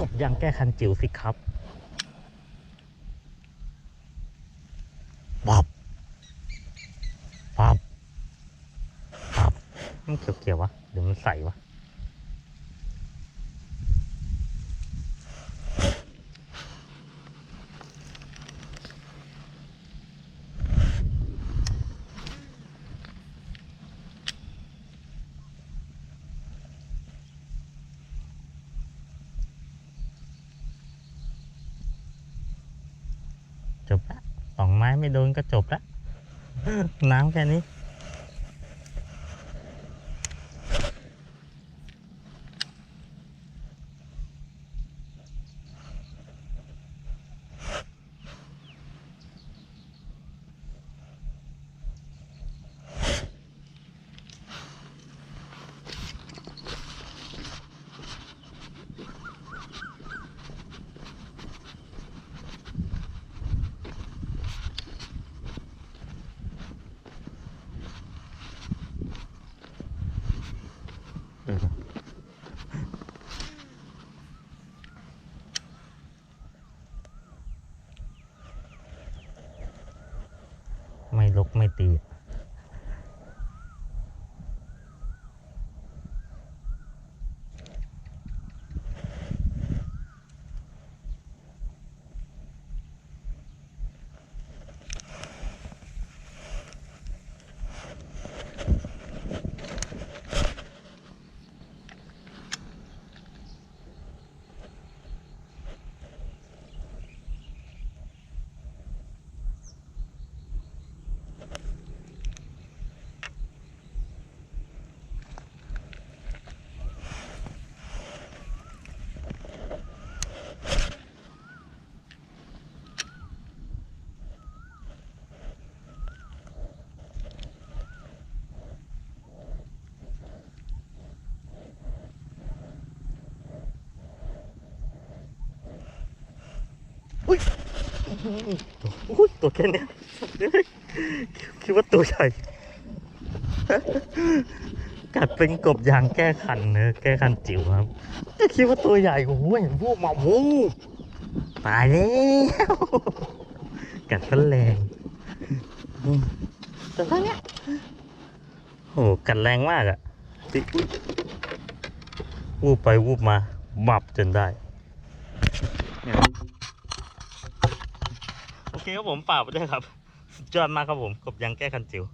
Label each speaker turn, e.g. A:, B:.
A: บยางแก้คันจิ๋วสิครับปับปับปับมันเขียวๆวะหรือมันใสวะจบละ2 ไม้ไม่โดนก็จบละน้ำแค่นี้ไม่ลกไม่ตีอุ้ยตัวแค่นี้คิดว่าตัวใหญ่กัดเป็นกบยางแก้คันเนอะแก้คันจิ๋วครับก็คิดว่าตัวใหญ่โอ้โหเห็นพวกมาโอ้ตายแล้วกัดก็แรงแต่ท่านี้โอ้กัดแรงมากอะติวูบไปวูบมาบับจนได้โอเคครับผมป่าไปด้วยครับสุดยอดมากครับผมกบยางแก้คันจิ๋ว